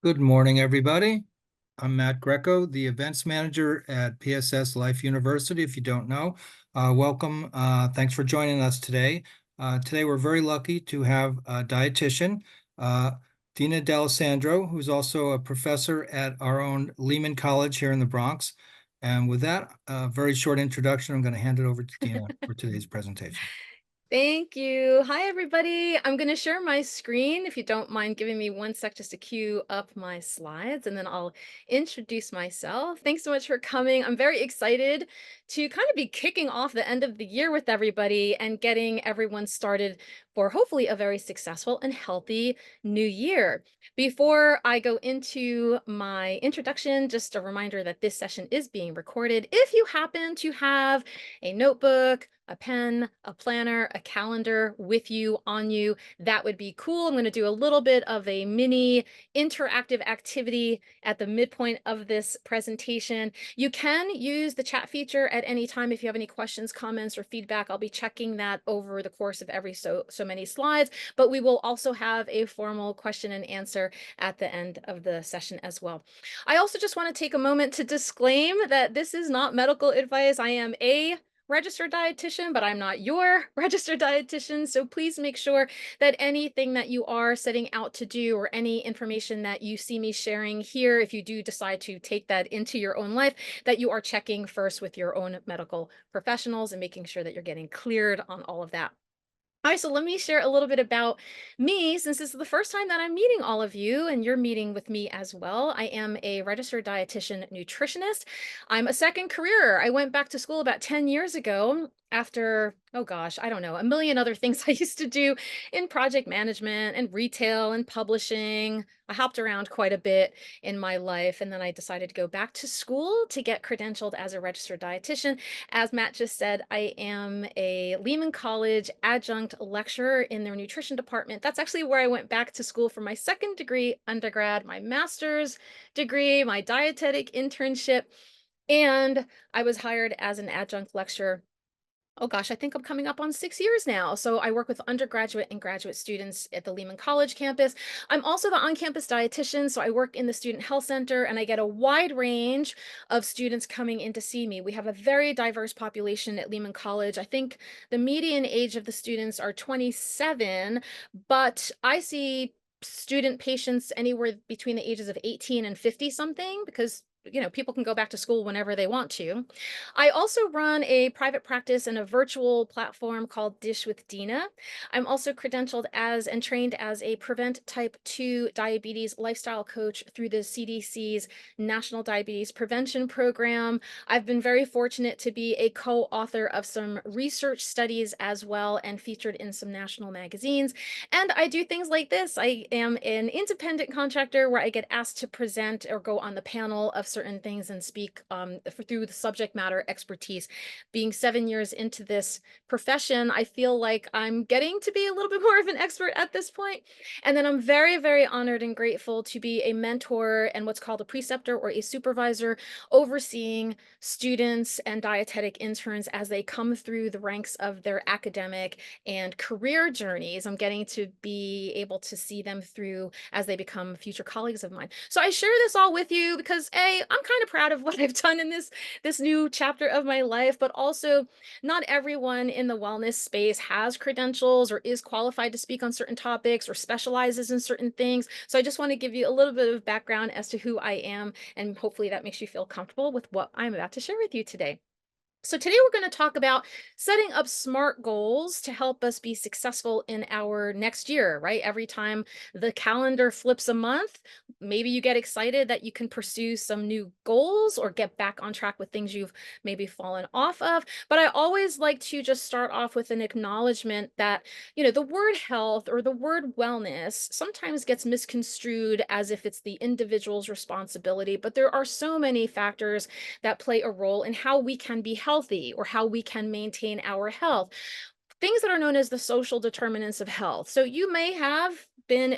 Good morning, everybody. I'm Matt Greco, the events manager at PSS Life University. If you don't know, welcome. Thanks for joining us today. Today, we're very lucky to have a dietitian, uh, Dina D'Alessandro, who's also a professor at our own Lehman College here in the Bronx. And with that, very short introduction, I'm going to hand it over to Dina for today's presentation. Thank you. Hi, everybody. I'm going to share my screen if you don't mind giving me one sec just to queue up my slides, and then I'll introduce myself. Thanks so much for coming. I'm very excited to kind of be kicking off the end of the year with everybody and getting everyone started for hopefully a very successful and healthy new year. Before I go into my introduction, just a reminder that this session is being recorded. If you happen to have a notebook, a pen, a planner, a calendar with you, on you, that would be cool. I'm going to do a little bit of a mini interactive activity at the midpoint of this presentation. You can use the chat feature at any time if you have any questions, comments, or feedback. I'll be checking that over the course of every so many slides, but we will also have a formal question and answer at the end of the session as well. I also just want to take a moment to disclaim that this is not medical advice. I am a registered dietitian, but I'm not your registered dietitian. So please make sure that anything that you are setting out to do or any information that you see me sharing here, if you do decide to take that into your own life, that you are checking first with your own medical professionals and making sure that you're getting cleared on all of that. All right, so let me share a little bit about me since this is the first time that I'm meeting all of you and you're meeting with me as well. I am a registered dietitian nutritionist. I'm a second career. I went back to school about 10 years ago after, oh gosh, I don't know, a million other things I used to do in project management and retail and publishing. I hopped around quite a bit in my life, and then I decided to go back to school to get credentialed as a registered dietitian. As Matt just said, I am a Lehman College adjunct lecturer in their nutrition department. That's actually where I went back to school for my second degree undergrad, my master's degree, my dietetic internship, and I was hired as an adjunct lecturer. Oh gosh, I think I'm coming up on 6 years now. So I work with undergraduate and graduate students at the Lehman College campus. I'm also the on-campus dietitian, so I work in the student health center and I get a wide range of students coming in to see me. We have a very diverse population at Lehman College. I think the median age of the students are 27, but I see student patients anywhere between the ages of 18 and 50 something because people can go back to school whenever they want to. I also run a private practice and a virtual platform called Dish with Dina. I'm also credentialed as and trained as a Prevent Type 2 Diabetes lifestyle coach through the CDC's National Diabetes Prevention Program. I've been very fortunate to be a co-author of some research studies as well and featured in some national magazines. And I do things like this. I am an independent contractor where I get asked to present or go on the panel of certain things and speak through the subject matter expertise. Being 7 years into this profession, I feel like I'm getting to be a little bit more of an expert at this point. And then I'm very, very honored and grateful to be a mentor and what's called a preceptor or a supervisor, overseeing students and dietetic interns as they come through the ranks of their academic and career journeys. I'm getting to be able to see them through as they become future colleagues of mine. So I share this all with you because I'm kind of proud of what I've done in this new chapter of my life, but also not everyone in the wellness space has credentials or is qualified to speak on certain topics or specializes in certain things. So I just want to give you a little bit of background as to who I am, and hopefully that makes you feel comfortable with what I'm about to share with you today. So today we're going to talk about setting up SMART goals to help us be successful in our next year, right? Every time the calendar flips a month, maybe you get excited that you can pursue some new goals or get back on track with things you've maybe fallen off of. But I always like to just start off with an acknowledgement that, the word health or the word wellness sometimes gets misconstrued as if it's the individual's responsibility, but there are so many factors that play a role in how we can be healthy or how we can maintain our health. Things that are known as the social determinants of health. So you may have been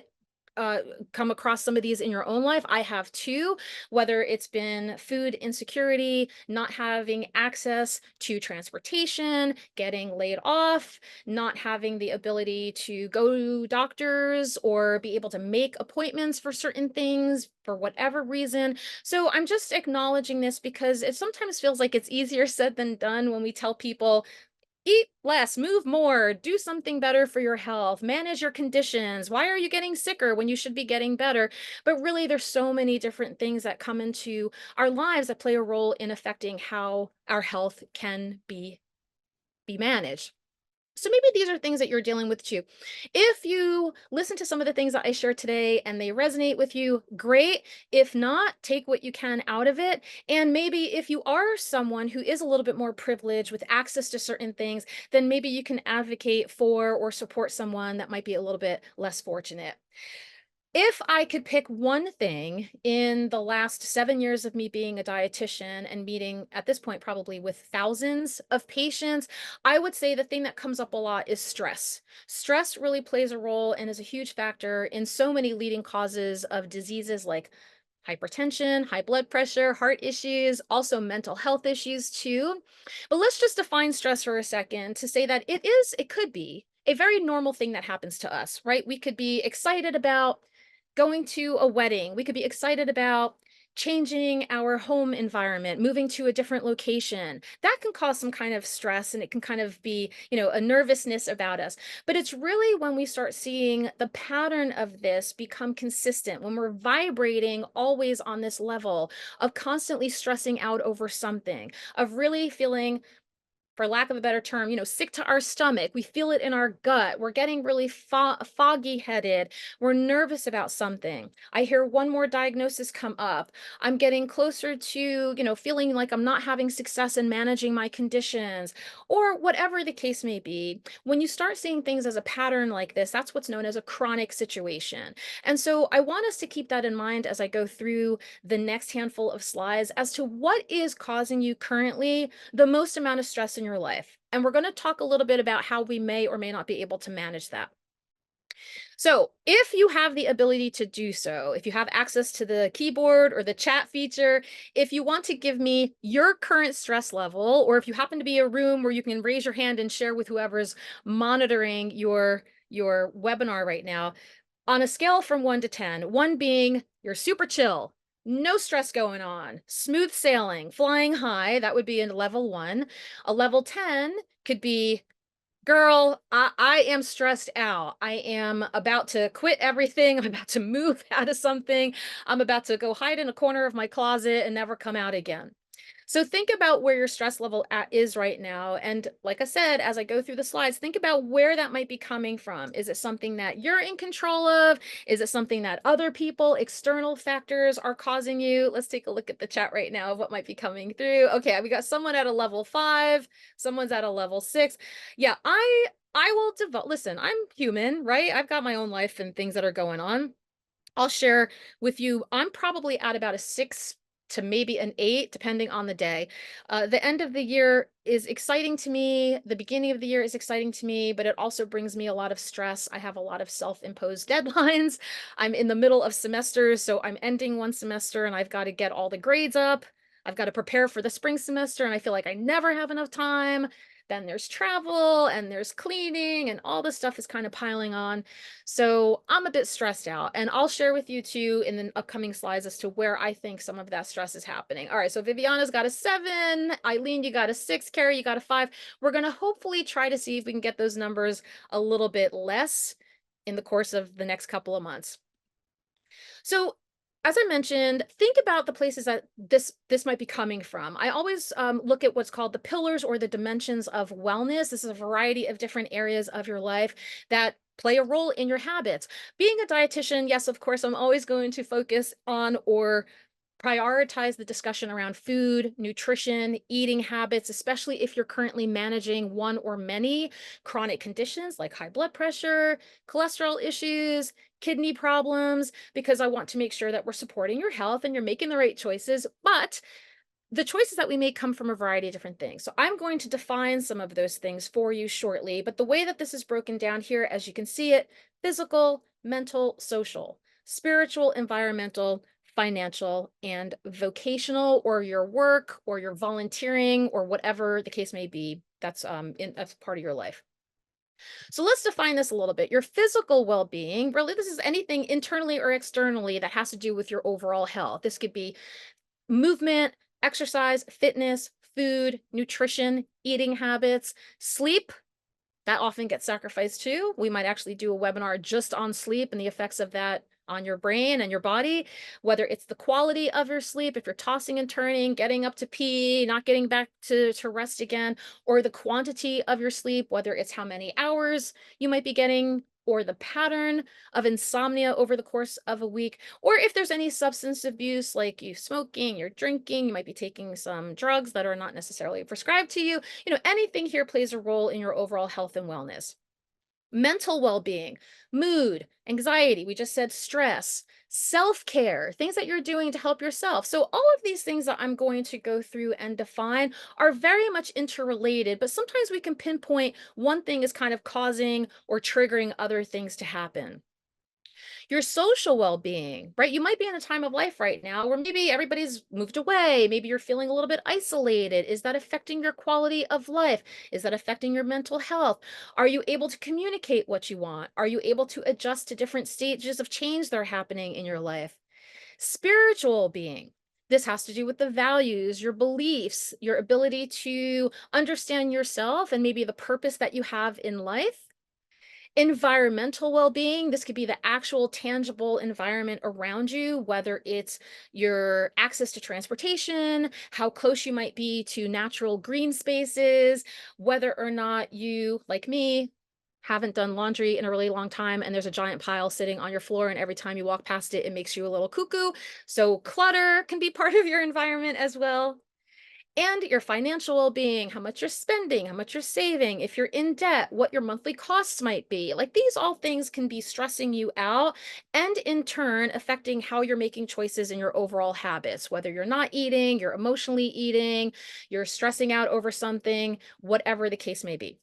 come across some of these in your own life. I have too, whether it's been food insecurity, not having access to transportation, getting laid off, not having the ability to go to doctors or be able to make appointments for certain things for whatever reason. So I'm just acknowledging this because it sometimes feels like it's easier said than done when we tell people, eat less, move more, do something better for your health, manage your conditions. Why are you getting sicker when you should be getting better? But really, there's so many different things that come into our lives that play a role in affecting how our health can be managed. So maybe these are things that you're dealing with too. If you listen to some of the things that I shared today and they resonate with you, great. If not, take what you can out of it. And maybe if you are someone who is a little bit more privileged with access to certain things, then maybe you can advocate for or support someone that might be a little bit less fortunate. If I could pick one thing in the last 7 years of me being a dietitian and meeting, at this point, probably with thousands of patients, I would say the thing that comes up a lot is stress. Stress really plays a role and is a huge factor in so many leading causes of diseases like hypertension, high blood pressure, heart issues, also mental health issues too. But let's just define stress for a second to say that it could be a very normal thing that happens to us, right? We could be excited about going to a wedding. We could be excited about changing our home environment, moving to a different location. That can cause some kind of stress and it can kind of be, a nervousness about us. But it's really when we start seeing the pattern of this become consistent, when we're vibrating always on this level of constantly stressing out over something, of really feeling, for lack of a better term, sick to our stomach. We feel it in our gut. We're getting really foggy headed. We're nervous about something. I hear one more diagnosis come up. I'm getting closer to, feeling like I'm not having success in managing my conditions or whatever the case may be. When you start seeing things as a pattern like this, that's what's known as a chronic situation. And so I want us to keep that in mind as I go through the next handful of slides as to what is causing you currently the most amount of stress in your life. And we're going to talk a little bit about how we may or may not be able to manage that. So, if you have the ability to do so, if you have access to the keyboard or the chat feature, if you want to give me your current stress level, or if you happen to be a room where you can raise your hand and share with whoever's monitoring your webinar right now, on a scale from 1 to 10, 1 being you're super chill, no stress going on, smooth sailing, flying high, that would be in level 1. A level 10 could be, girl, I am stressed out. I am about to quit everything. I'm about to move out of something. I'm about to go hide in a corner of my closet and never come out again. So think about where your stress level is right now. And like I said, as I go through the slides, think about where that might be coming from. Is it something that you're in control of? Is it something that other people, external factors are causing you? Let's take a look at the chat right now of what might be coming through. Okay, we got someone at a level 5, someone's at a level 6. Yeah, I will devote, listen, I'm human, right? I've got my own life and things that are going on. I'll share with you, I'm probably at about a 6 to maybe an 8, depending on the day. The end of the year is exciting to me. The beginning of the year is exciting to me, but it also brings me a lot of stress. I have a lot of self-imposed deadlines. I'm in the middle of semesters, so I'm ending one semester and I've got to get all the grades up. I've got to prepare for the spring semester, and I feel like I never have enough time. Then there's travel and there's cleaning, and all this stuff is kind of piling on. So I'm a bit stressed out, and I'll share with you too in the upcoming slides as to where I think some of that stress is happening. All right, so Viviana's got a 7, Eileen, you got a 6, Carrie, you got a 5. We're gonna hopefully try to see if we can get those numbers a little bit less in the course of the next couple of months. So, as I mentioned, think about the places that this might be coming from. I always look at what's called the pillars or the dimensions of wellness. This is a variety of different areas of your life that play a role in your habits. Being a dietitian, yes, of course, I'm always going to focus on or prioritize the discussion around food, nutrition, eating habits, especially if you're currently managing one or many chronic conditions like high blood pressure, cholesterol issues, kidney problems, because I want to make sure that we're supporting your health and you're making the right choices. But the choices that we make come from a variety of different things. So I'm going to define some of those things for you shortly. But the way that this is broken down here, as you can see it, physical, mental, social. spiritual, environmental, financial, and vocational, or your work, or your volunteering, or whatever the case may be. That's part of your life. So let's define this a little bit. Your physical well-being, really, this is anything internally or externally that has to do with your overall health. This could be movement, exercise, fitness, food, nutrition, eating habits, sleep. That often gets sacrificed too. We might actually do a webinar just on sleep and the effects of that on your brain and your body, whether it's the quality of your sleep, if you're tossing and turning, getting up to pee, not getting back to rest again, or the quantity of your sleep, whether it's how many hours you might be getting, or the pattern of insomnia over the course of a week, or if there's any substance abuse, like you smoking, you're drinking, you might be taking some drugs that are not necessarily prescribed to you. Anything here plays a role in your overall health and wellness. Mental well-being, mood, anxiety, we just said stress, self-care, things that you're doing to help yourself. So all of these things that I'm going to go through and define are very much interrelated, but sometimes we can pinpoint one thing is kind of causing or triggering other things to happen. Your social well-being, right? You might be in a time of life right now where maybe everybody's moved away. Maybe you're feeling a little bit isolated. Is that affecting your quality of life? Is that affecting your mental health? Are you able to communicate what you want? Are you able to adjust to different stages of change that are happening in your life? Spiritual being. This has to do with the values, your beliefs, your ability to understand yourself and maybe the purpose that you have in life. Environmental well-being, this could be the actual tangible environment around you, whether it's your access to transportation, how close you might be to natural green spaces, whether or not you, like me, haven't done laundry in a really long time and there's a giant pile sitting on your floor, and every time you walk past it, it makes you a little cuckoo. So clutter can be part of your environment as well. And your financial well-being, how much you're spending, how much you're saving, if you're in debt, what your monthly costs might be. Like, these all things can be stressing you out and in turn affecting how you're making choices in your overall habits, whether you're not eating, you're emotionally eating, you're stressing out over something, whatever the case may be.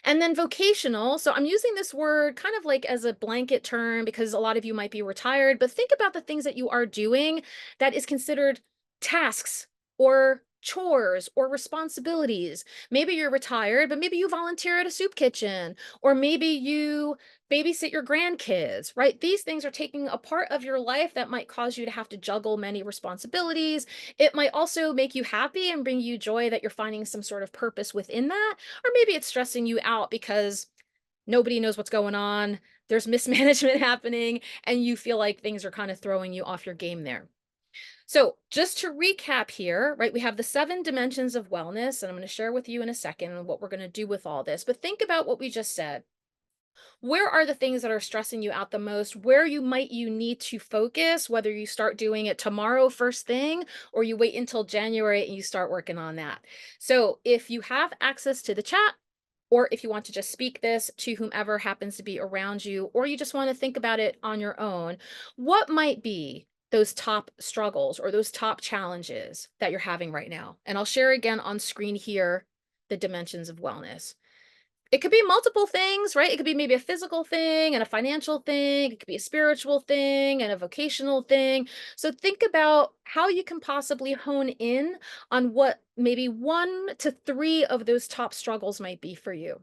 And then vocational. So I'm using this word kind of like as a blanket term because a lot of you might be retired, but think about the things that you are doing that is considered tasks or chores or responsibilities. Maybe you're retired, but maybe you volunteer at a soup kitchen, or maybe you babysit your grandkids, right? These things are taking a part of your life that might cause you to have to juggle many responsibilities. It might also make you happy and bring you joy that you're finding some sort of purpose within that. Or maybe it's stressing you out because nobody knows what's going on, there's mismanagement happening, and you feel like things are kind of throwing you off your game there. So, just to recap here, right, we have the 7 dimensions of wellness, and I'm going to share with you in a second what we're going to do with all this. But think about what we just said. Where are the things that are stressing you out the most? Where you need to focus, whether you start doing it tomorrow first thing or you wait until January and you start working on that. So, if you have access to the chat, or if you want to just speak this to whomever happens to be around you, or you just want to think about it on your own, what might be those top struggles or those top challenges that you're having right now? And I'll share again on screen here the dimensions of wellness. It could be multiple things, right? It could be maybe a physical thing and a financial thing. It could be a spiritual thing and a vocational thing. So think about how you can possibly hone in on what maybe 1 to 3 of those top struggles might be for you.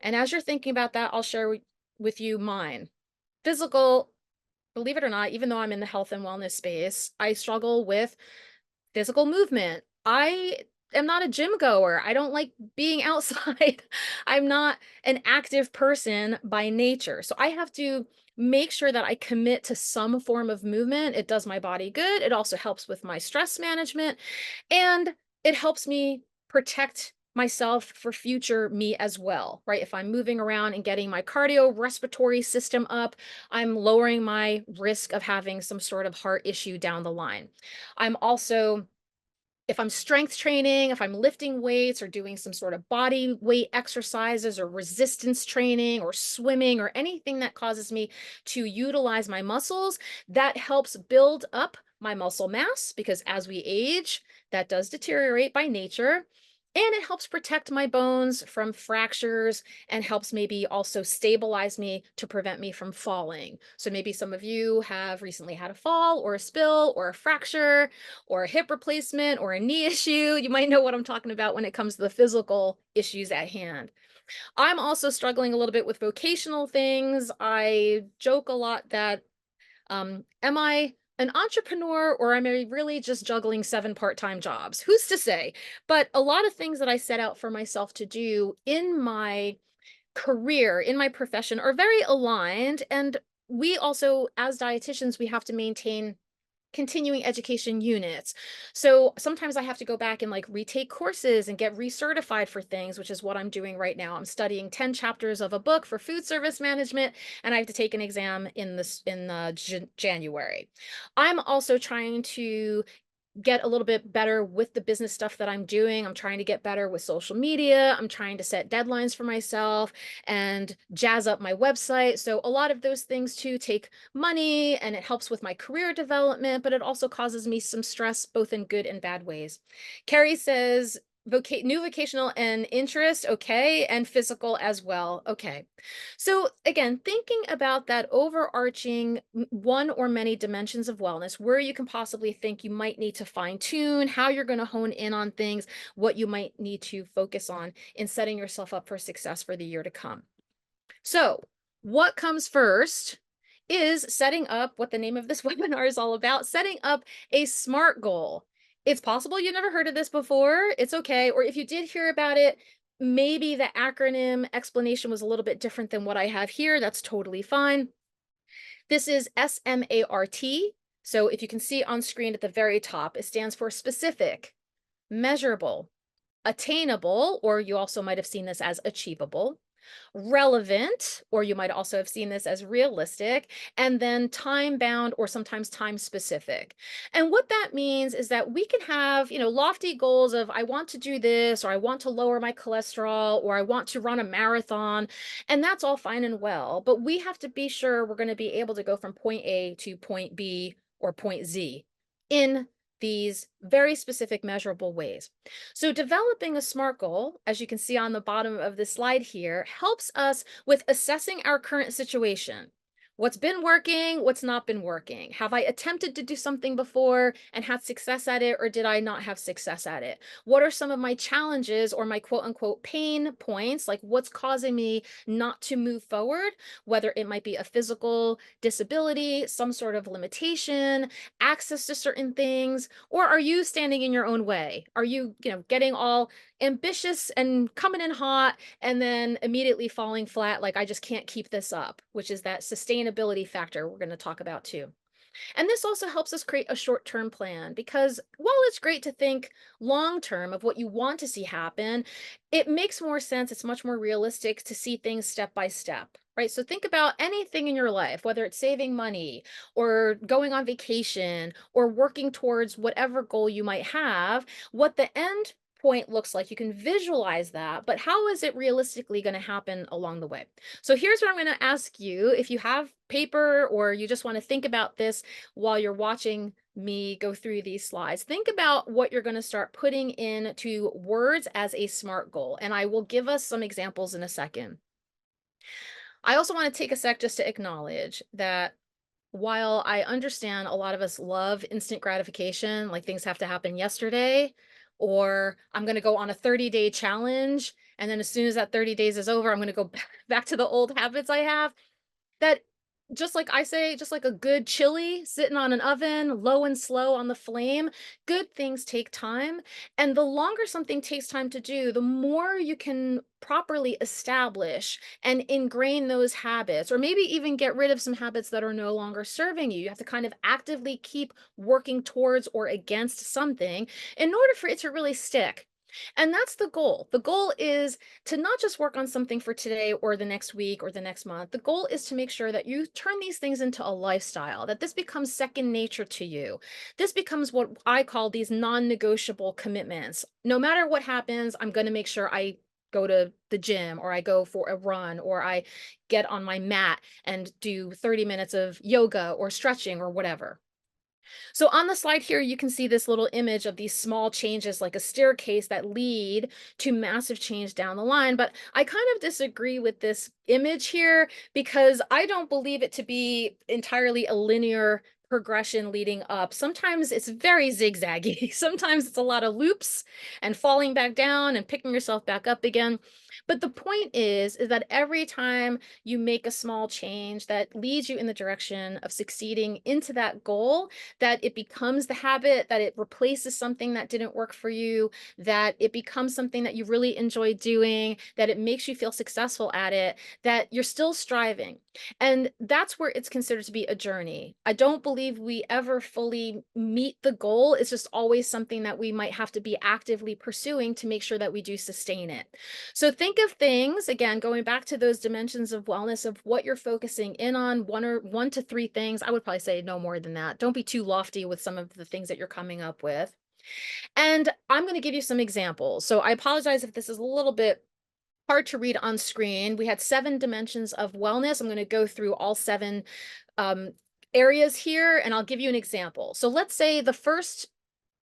And as you're thinking about that, I'll share with you mine. Physical, believe it or not, even though I'm in the health and wellness space, I struggle with physical movement. I am not a gym goer. I don't like being outside. I'm not an active person by nature. So I have to make sure that I commit to some form of movement. It does my body good. It also helps with my stress management, and it helps me protect myself for future me as well, right? If I'm moving around and getting my cardio respiratory system up, I'm lowering my risk of having some sort of heart issue down the line. I'm also, if I'm strength training, if I'm lifting weights or doing some sort of body weight exercises or resistance training or swimming or anything that causes me to utilize my muscles, that helps build up my muscle mass because as we age, that does deteriorate by nature. And it helps protect my bones from fractures and helps maybe also stabilize me to prevent me from falling. So maybe some of you have recently had a fall or a spill or a fracture or a hip replacement or a knee issue. You might know what I'm talking about when it comes to the physical issues at hand. I'm also struggling a little bit with vocational things. I joke a lot that am I an entrepreneur or am I really just juggling 7 part-time jobs? Who's to say? But a lot of things that I set out for myself to do in my career, in my profession, are very aligned. And we also, as dietitians, we have to maintain continuing education units. So sometimes I have to go back and like retake courses and get recertified for things, which is what I'm doing right now. I'm studying 10 chapters of a book for food service management, and I have to take an exam in this in January. I'm also trying to get a little bit better with the business stuff that I'm doing. I'm trying to get better with social media. I'm trying to set deadlines for myself and jazz up my website. So a lot of those things too take money, and it helps with my career development, but it also causes me some stress both in good and bad ways. Carrie says new vocational and interest, okay, and physical as well. Okay. So again, thinking about that overarching one or many dimensions of wellness, where you can possibly think you might need to fine tune, how you're going to hone in on things, what you might need to focus on in setting yourself up for success for the year to come. So, what comes first is setting up what the name of this webinar is all about, setting up a SMART goal. It's possible you never heard of this before. It's okay. Or if you did hear about it, maybe the acronym explanation was a little bit different than what I have here. That's totally fine. This is SMART. So if you can see on screen at the very top, it stands for specific, measurable, attainable, or you also might have seen this as achievable, relevant, or you might also have seen this as realistic, and then time bound or sometimes time specific. And what that means is that we can have, lofty goals of I want to do this, or I want to lower my cholesterol, or I want to run a marathon, and that's all fine and well, but we have to be sure we're going to be able to go from point A to point B or point Z in these very specific measurable ways. So developing a SMART goal, as you can see on the bottom of the slide here, helps us with assessing our current situation. What's been working, what's not been working? Have I attempted to do something before and had success at it, or did I not have success at it? What are some of my challenges or my quote unquote pain points? Like what's causing me not to move forward, whether it might be a physical disability, some sort of limitation, access to certain things, or are you standing in your own way? Are you, getting all ambitious and coming in hot and then immediately falling flat like I just can't keep this up, which is that sustainability factor we're going to talk about too. And this also helps us create a short term plan because while it's great to think long term of what you want to see happen, it makes more sense. It's much more realistic to see things step by step. Right. So think about anything in your life, whether it's saving money or going on vacation or working towards whatever goal you might have, what the end point looks like. You can visualize that, but how is it realistically going to happen along the way? So here's what I'm going to ask you. If you have paper or you just want to think about this while you're watching me go through these slides, think about what you're going to start putting into words as a SMART goal. And I will give us some examples in a second. I also want to take a sec just to acknowledge that while I understand a lot of us love instant gratification, like things have to happen yesterday, or I'm going to go on a 30-day challenge. And then as soon as that 30 days is over, I'm going to go back to the old habits I have. That just like I say, just like a good chili sitting on an oven, low and slow on the flame, good things take time. And the longer something takes time to do, the more you can properly establish and ingrain those habits, or maybe even get rid of some habits that are no longer serving you. You have to kind of actively keep working towards or against something in order for it to really stick. And that's the goal. The goal is to not just work on something for today or the next week or the next month. The goal is to make sure that you turn these things into a lifestyle, that this becomes second nature to you. This becomes what I call these non-negotiable commitments. No matter what happens, I'm going to make sure I go to the gym or I go for a run or I get on my mat and do 30 minutes of yoga or stretching or whatever. So on the slide here, you can see this little image of these small changes like a staircase that lead to massive change down the line. But I kind of disagree with this image here because I don't believe it to be entirely a linear progression leading up. Sometimes it's very zigzaggy. Sometimes it's a lot of loops and falling back down and picking yourself back up again. But the point is that every time you make a small change that leads you in the direction of succeeding into that goal, that it becomes the habit, that it replaces something that didn't work for you, that it becomes something that you really enjoy doing, that it makes you feel successful at it, that you're still striving. And that's where it's considered to be a journey. I don't believe we ever fully meet the goal. It's just always something that we might have to be actively pursuing to make sure that we do sustain it. So think of things, again, going back to those dimensions of wellness of what you're focusing in on, one to three things. I would probably say no more than that. Don't be too lofty with some of the things that you're coming up with. And I'm going to give you some examples. So I apologize if this is a little bit hard to read on screen. We had 7 dimensions of wellness. I'm going to go through all 7 um, areas here, and I'll give you an example. So let's say the first,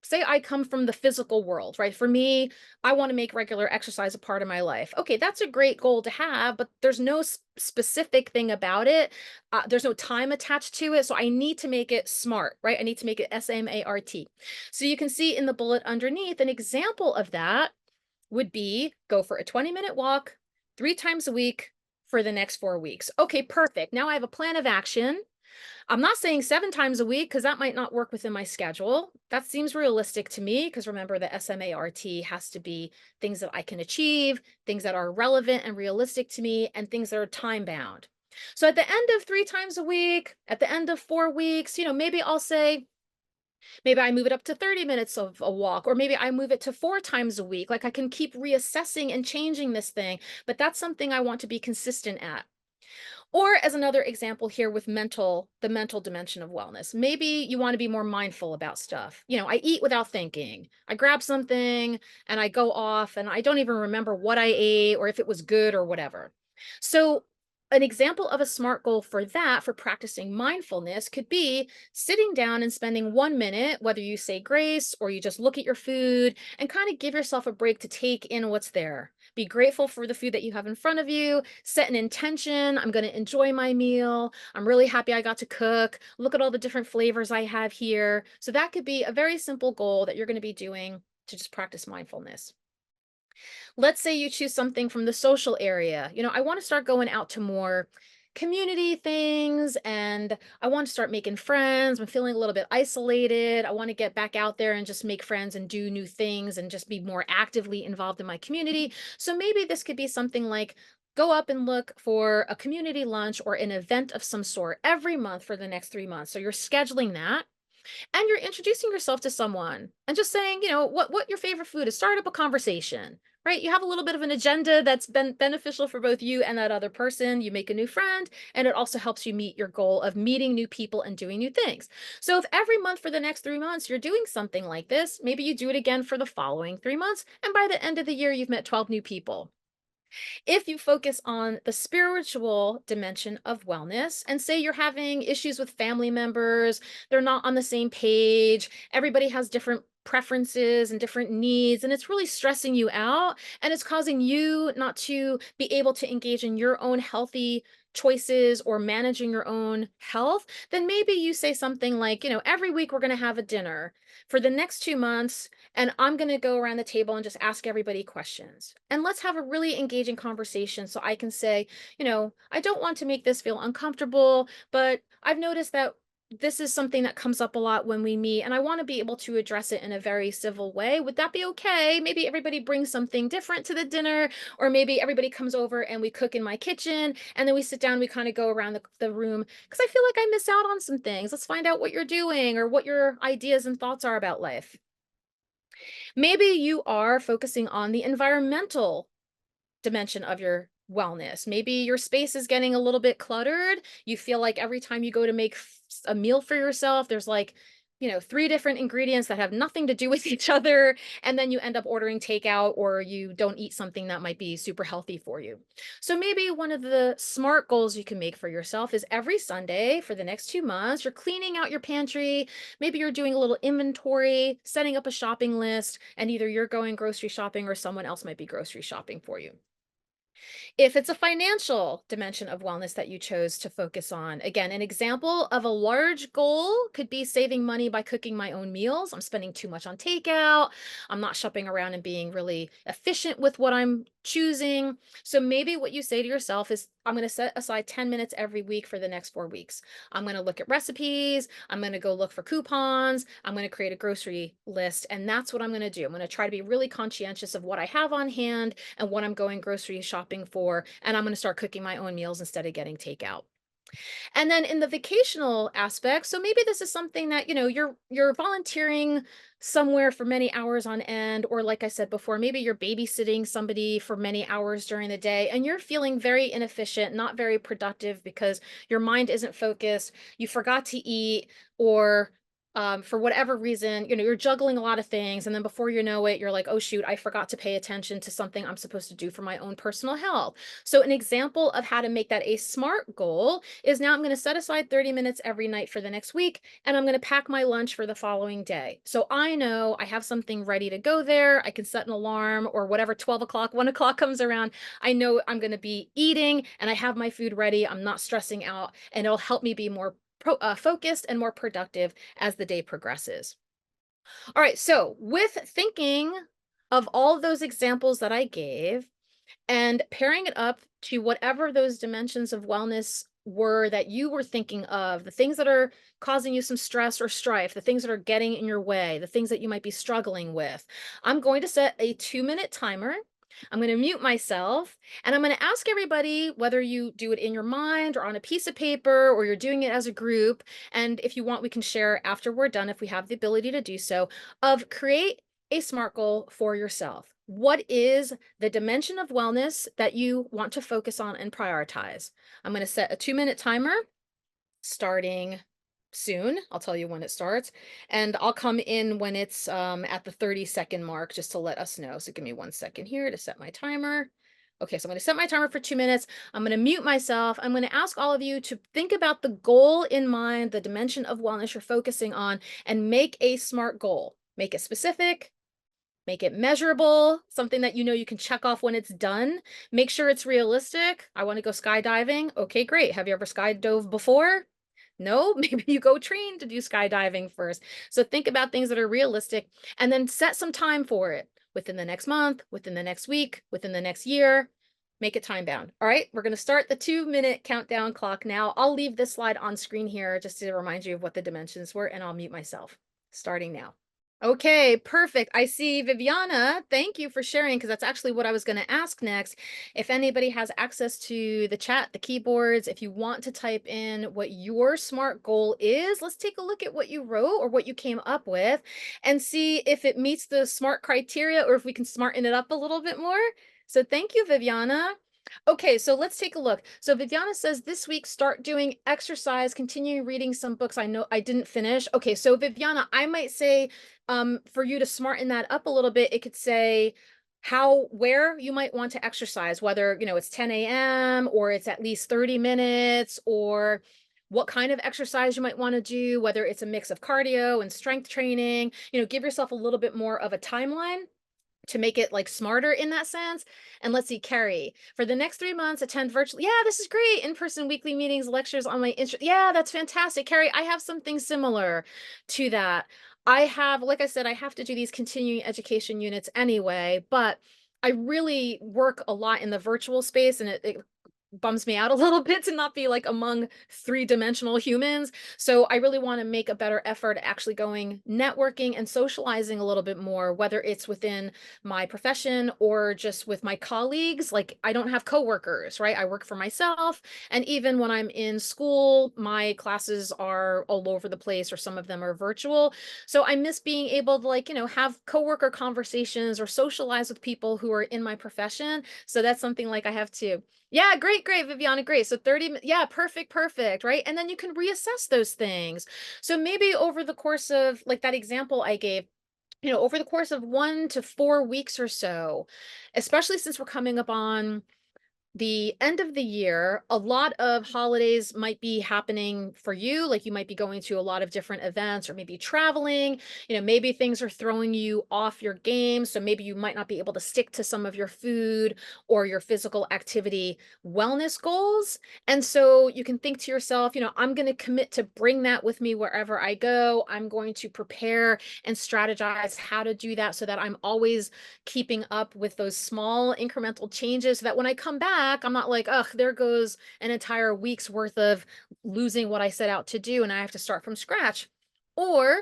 say I come from the physical world, right? For me, I want to make regular exercise a part of my life. Okay, that's a great goal to have, but there's no specific thing about it. There's no time attached to it. So I need to make it smart, right? I need to make it SMART. So you can see in the bullet underneath, an example of that would be go for a 20-minute walk 3 times a week for the next 4 weeks. Okay, perfect. Now I have a plan of action. I'm not saying 7 times a week because that might not work within my schedule. That seems realistic to me because remember the SMART has to be things that I can achieve, things that are relevant and realistic to me, and things that are time bound. So at the end of 3 times a week, at the end of 4 weeks, maybe I'll say, maybe I move it up to 30 minutes of a walk, or maybe I move it to 4 times a week. Like I can keep reassessing and changing this thing, but that's something I want to be consistent at. Or as another example here with the mental dimension of wellness. Maybe you want to be more mindful about stuff. I eat without thinking. I grab something and I go off and I don't even remember what I ate or if it was good or whatever. So an example of a SMART goal for that, for practicing mindfulness, could be sitting down and spending 1 minute, whether you say grace or you just look at your food and kind of give yourself a break to take in what's there. Be grateful for the food that you have in front of you. Set an intention. I'm going to enjoy my meal. I'm really happy I got to cook. Look at all the different flavors I have here. So that could be a very simple goal that you're going to be doing to just practice mindfulness. Let's say you choose something from the social area. I want to start going out to more community things and I want to start making friends. I'm feeling a little bit isolated. I want to get back out there and just make friends and do new things and just be more actively involved in my community. So maybe this could be something like go up and look for a community lunch or an event of some sort every month for the next 3 months. So you're scheduling that and you're introducing yourself to someone and just saying, what your favorite food is. Start up a conversation, right? You have a little bit of an agenda that's been beneficial for both you and that other person. You make a new friend, and it also helps you meet your goal of meeting new people and doing new things. So if every month for the next 3 months you're doing something like this, maybe you do it again for the following 3 months, and by the end of the year you've met 12 new people. If you focus on the spiritual dimension of wellness and say you're having issues with family members, they're not on the same page, everybody has different preferences and different needs, and it's really stressing you out and it's causing you not to be able to engage in your own healthy choices or managing your own health, then maybe you say something like, every week we're going to have a dinner for the next 2 months. And I'm going to go around the table and just ask everybody questions. And let's have a really engaging conversation so I can say, I don't want to make this feel uncomfortable, but I've noticed that this is something that comes up a lot when we meet, and I want to be able to address it in a very civil way. Would that be okay? Maybe everybody brings something different to the dinner, or maybe everybody comes over and we cook in my kitchen, and then we sit down, we kind of go around the room because I feel like I miss out on some things. Let's find out what you're doing or what your ideas and thoughts are about life. Maybe you are focusing on the environmental dimension of your wellness. Maybe your space is getting a little bit cluttered. You feel like every time you go to make a meal for yourself, there's like three different ingredients that have nothing to do with each other, and then you end up ordering takeout or you don't eat something that might be super healthy for you. So maybe one of the smart goals you can make for yourself is every Sunday for the next 2 months, you're cleaning out your pantry. Maybe you're doing a little inventory, setting up a shopping list, and either you're going grocery shopping or someone else might be grocery shopping for you. If it's a financial dimension of wellness that you chose to focus on, again, an example of a large goal could be saving money by cooking my own meals. I'm spending too much on takeout. I'm not shopping around and being really efficient with what I'm choosing. So maybe what you say to yourself is, I'm going to set aside 10 minutes every week for the next 4 weeks. I'm going to look at recipes. I'm going to go look for coupons. I'm going to create a grocery list. And that's what I'm going to do. I'm going to try to be really conscientious of what I have on hand and what I'm going grocery shopping for. And I'm going to start cooking my own meals instead of getting takeout. And then in the vacational aspect, so maybe this is something that, you're volunteering somewhere for many hours on end, or like I said before, maybe you're babysitting somebody for many hours during the day and you're feeling very inefficient, not very productive because your mind isn't focused, you forgot to eat, or for whatever reason, you're juggling a lot of things. And then before you know it, you're like, oh, shoot, I forgot to pay attention to something I'm supposed to do for my own personal health. So, an example of how to make that a SMART goal is now I'm going to set aside 30 minutes every night for the next week, and I'm going to pack my lunch for the following day. So, I know I have something ready to go there. I can set an alarm or whatever, 12 o'clock, 1 o'clock comes around. I know I'm going to be eating and I have my food ready. I'm not stressing out, and it'll help me be more focused and more productive as the day progresses. All right. So, with thinking of all of those examples that I gave, and pairing it up to whatever those dimensions of wellness were that you were thinking of, the things that are causing you some stress or strife, the things that are getting in your way, the things that you might be struggling with. I'm going to set a 2-minute timer. I'm going to mute myself and I'm going to ask everybody whether you do it in your mind or on a piece of paper or you're doing it as a group. And if you want, we can share after we're done if we have the ability to do so, of create a SMART goal for yourself. What is the dimension of wellness that you want to focus on and prioritize? I'm going to set a 2-minute timer starting soon. I'll tell you when it starts, and I'll come in when it's at the 30-second mark just to let us know. So give me 1 second here to set my timer. Okay, so I'm going to set my timer for 2 minutes. I'm going to mute myself. I'm going to ask all of you to think about the goal in mind, the dimension of wellness you're focusing on, and make a SMART goal. Make it specific, make it measurable, something that you can check off when it's done. Make sure it's realistic. I want to go skydiving. Okay, great. Have you ever skydove before? No, maybe you go train to do skydiving first. So think about things that are realistic and then set some time for it within the next month, within the next week, within the next year. Make it time bound. All right, we're going to start the 2-minute countdown clock now. I'll leave this slide on screen here just to remind you of what the dimensions were, and I'll mute myself. Starting now. Okay, perfect. I see Viviana. Thank you for sharing because that's actually what I was going to ask next. If anybody has access to the chat, the keyboards, if you want to type in what your SMART goal is, let's take a look at what you wrote or what you came up with and see if it meets the SMART criteria or if we can smarten it up a little bit more. So thank you, Viviana. Okay, so let's take a look. So Viviana says this week, start doing exercise, continue reading some books I know I didn't finish. Okay, so Viviana, I might say for you to smarten that up a little bit, it could say where you might want to exercise, whether, it's 10 a.m. or it's at least 30 minutes, or what kind of exercise you might want to do, whether it's a mix of cardio and strength training, give yourself a little bit more of a timeline to make it like smarter in that sense. And let's see, Carrie, for the next 3 months, attend virtually. Yeah, this is great. In-person weekly meetings, lectures on my interest. Yeah, that's fantastic. Carrie, I have something similar to that. I have, like I said, I have to do these continuing education units anyway, but I really work a lot in the virtual space and it bums me out a little bit to not be like among three-dimensional humans. So I really want to make a better effort at actually going networking and socializing a little bit more, whether it's within my profession or just with my colleagues. Like I don't have coworkers, right? I work for myself. And even when I'm in school, my classes are all over the place or some of them are virtual. So I miss being able to have coworker conversations or socialize with people who are in my profession. So that's something like I have to Yeah, great, great, Viviana, great. So 30, yeah, perfect, perfect, right? And then you can reassess those things. So maybe over the course of like that example I gave, over the course of 1 to 4 weeks or so, especially since we're coming up on the end of the year, a lot of holidays might be happening for you. Like you might be going to a lot of different events or maybe traveling. Maybe things are throwing you off your game. So maybe you might not be able to stick to some of your food or your physical activity wellness goals. And so you can think to yourself, I'm going to commit to bring that with me wherever I go. I'm going to prepare and strategize how to do that so that I'm always keeping up with those small incremental changes so that when I come back, I'm not like, ugh, there goes an entire week's worth of losing what I set out to do and I have to start from scratch. Or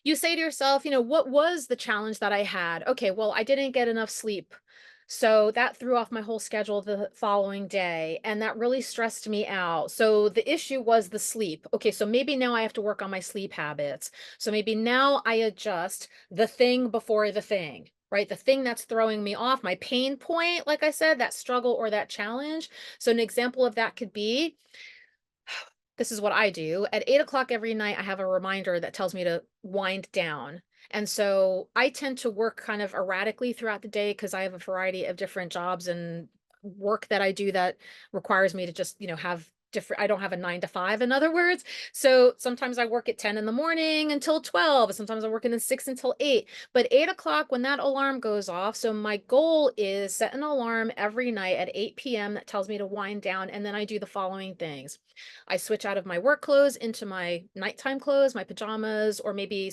you say to yourself, what was the challenge that I had? Okay, well, I didn't get enough sleep. So that threw off my whole schedule the following day, and that really stressed me out. So the issue was the sleep. Okay, so maybe now I have to work on my sleep habits. So maybe now I adjust the thing before the thing, right? The thing that's throwing me off, my pain point, like I said, that struggle or that challenge. So an example of that could be this is what I do. At 8 o'clock every night, I have a reminder that tells me to wind down. And so I tend to work kind of erratically throughout the day because I have a variety of different jobs and work that I do that requires me to just, have different, I don't have a 9 to 5, in other words. So sometimes I work at 10 in the morning until 12. Sometimes I work in the 6 until 8. But 8 o'clock, when that alarm goes off, so my goal is set an alarm every night at 8 p.m. that tells me to wind down. And then I do the following things. I switch out of my work clothes into my nighttime clothes, my pajamas, or maybe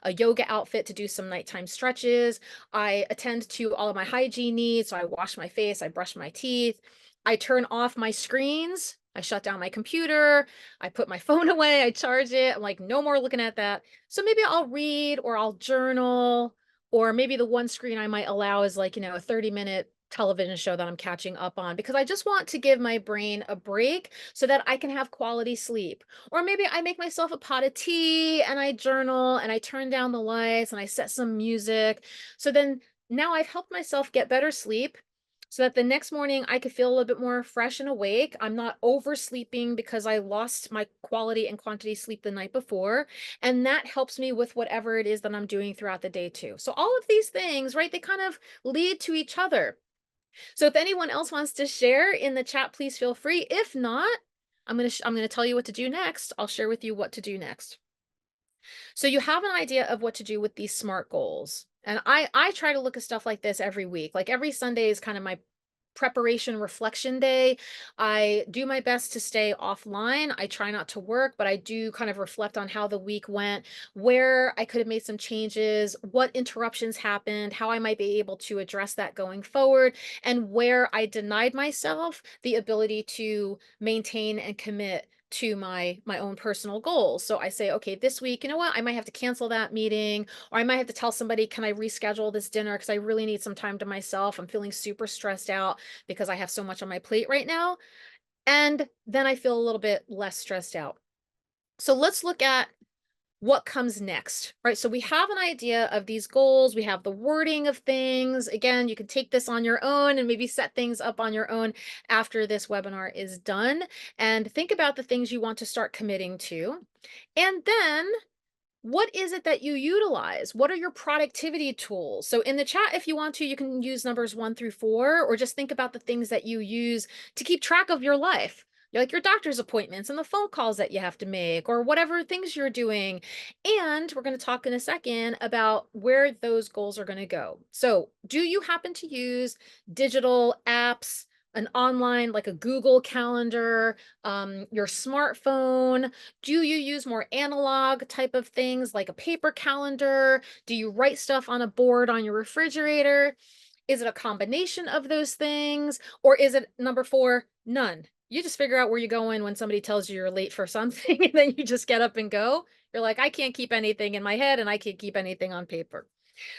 a yoga outfit to do some nighttime stretches. I attend to all of my hygiene needs. So I wash my face, I brush my teeth, I turn off my screens. I shut down my computer. I put my phone away. I charge it. I'm like, no more looking at that. So maybe I'll read or I'll journal, or maybe the one screen I might allow is like, a 30-minute television show that I'm catching up on because I just want to give my brain a break so that I can have quality sleep. Or maybe I make myself a pot of tea and I journal and I turn down the lights and I set some music. So then now I've helped myself get better sleep so that the next morning I could feel a little bit more fresh and awake. I'm not oversleeping because I lost my quality and quantity sleep the night before. And that helps me with whatever it is that I'm doing throughout the day too. So all of these things, right, they kind of lead to each other. So if anyone else wants to share in the chat, please feel free. If not, I'm going to tell you what to do next. I'll share with you what to do next. So you have an idea of what to do with these SMART goals. And I try to look at stuff like this every week. Like every Sunday is kind of my preparation reflection day. I do my best to stay offline. I try not to work, but I do kind of reflect on how the week went, where I could have made some changes, what interruptions happened, how I might be able to address that going forward, and where I denied myself the ability to maintain and commit to my own personal goals. So I say, okay, this week, you know what? I might have to cancel that meeting, or I might have to tell somebody, can I reschedule this dinner because I really need some time to myself. I'm feeling super stressed out because I have so much on my plate right now. And then I feel a little bit less stressed out. So let's look at what comes next, right? So we have an idea of these goals. We have the wording of things. Again, you can take this on your own and maybe set things up on your own after this webinar is done and think about the things you want to start committing to. And then what is it that you utilize? What are your productivity tools? So in the chat, if you want to, you can use numbers 1 through 4, or just think about the things that you use to keep track of your life. Like your doctor's appointments and the phone calls that you have to make, or whatever things you're doing. And we're going to talk in a second about where those goals are going to go. So, do you happen to use digital apps, an online, like a Google Calendar, your smartphone? Do you use more analog type of things like a paper calendar? Do you write stuff on a board on your refrigerator? Is it a combination of those things? Or is it number 4, none? You just figure out where you're going when somebody tells you you're late for something and then you just get up and go. You're like, I can't keep anything in my head and I can't keep anything on paper.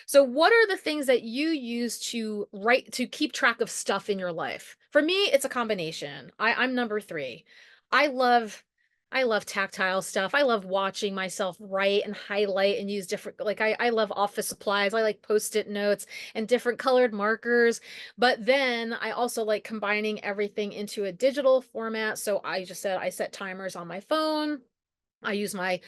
So what are the things that you use to write to keep track of stuff in your life? For me, it's a combination. I'm number 3. I love I love tactile stuff. I love watching myself write and highlight and use different, like I love office supplies. I like post-it notes and different colored markers. But then I also like combining everything into a digital format. So I just said I set timers on my phone. I use my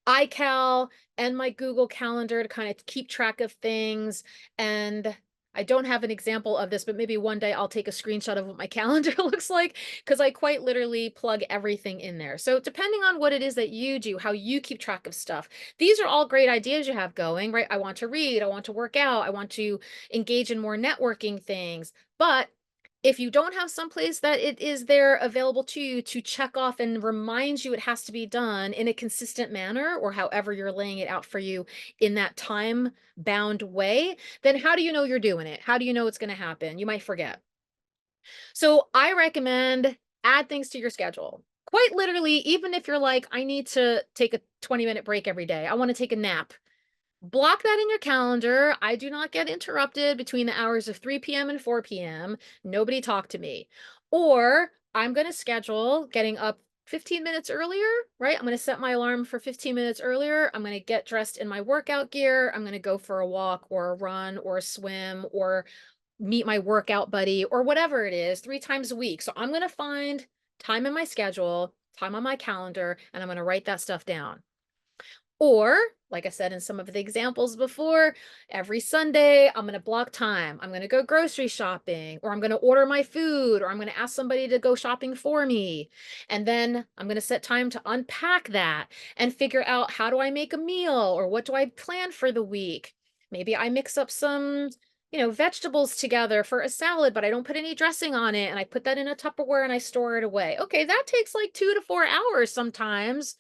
iCal and my Google Calendar to kind of keep track of things. And I don't have an example of this, but maybe one day I'll take a screenshot of what my calendar looks like because I quite literally plug everything in there. So, depending on what it is that you do, how you keep track of stuff, these are all great ideas you have going, right? I want to read, I want to work out, I want to engage in more networking things. But if you don't have someplace that it is there available to you to check off and reminds you it has to be done in a consistent manner, or however you're laying it out for you in that time bound way, then how do you know you're doing it? How do you know it's going to happen? You might forget. So I recommend add things to your schedule. Quite literally, even if you're like, I need to take a 20-minute break every day, I want to take a nap. Block that in your calendar. I do not get interrupted between the hours of 3 p.m. and 4 p.m. Nobody talk to me. Or I'm going to schedule getting up 15 minutes earlier, right? I'm going to set my alarm for 15 minutes earlier. I'm going to get dressed in my workout gear. I'm going to go for a walk or a run or a swim or meet my workout buddy or whatever it is 3 times a week. So I'm going to find time in my schedule, time on my calendar, and I'm going to write that stuff down. Or, like I said in some of the examples before, every Sunday, I'm going to block time. I'm going to go grocery shopping, or I'm going to order my food, or I'm going to ask somebody to go shopping for me. And then I'm going to set time to unpack that and figure out how do I make a meal or what do I plan for the week. Maybe I mix up some, vegetables together for a salad, but I don't put any dressing on it. And I put that in a Tupperware and I store it away. Okay, that takes like 2 to 4 hours sometimes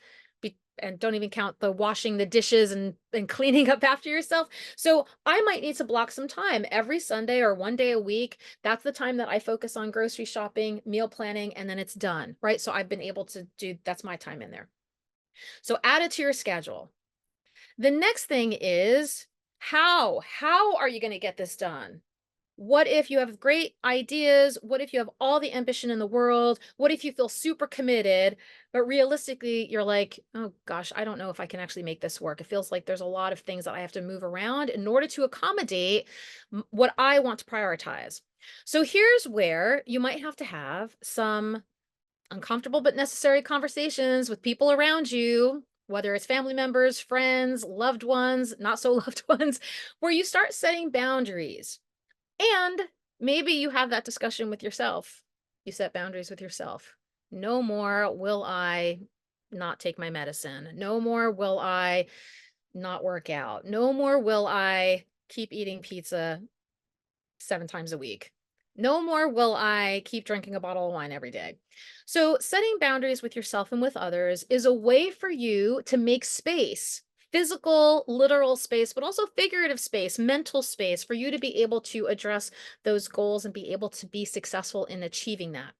and don't even count the washing the dishes and cleaning up after yourself. So I might need to block some time every Sunday or one day a week. That's the time that I focus on grocery shopping, meal planning, and then it's done, right? So I've been able to do that's my time in there. So add it to your schedule. The next thing is how are you going to get this done? What if you have great ideas? What if you have all the ambition in the world? What if you feel super committed, but realistically, you're like, oh gosh, I don't know if I can actually make this work. It feels like there's a lot of things that I have to move around in order to accommodate what I want to prioritize. So here's where you might have some uncomfortable but necessary conversations with people around you, whether it's family members, friends, loved ones, not so loved ones, where you start setting boundaries. And maybe you have that discussion with yourself. You set boundaries with yourself. No more will I not take my medicine. No more will I not work out. No more will I keep eating pizza 7 times a week. No more will I keep drinking a bottle of wine every day. So, setting boundaries with yourself and with others is a way for you to make space, physical, literal space, but also figurative space, mental space for you to be able to address those goals and be able to be successful in achieving that.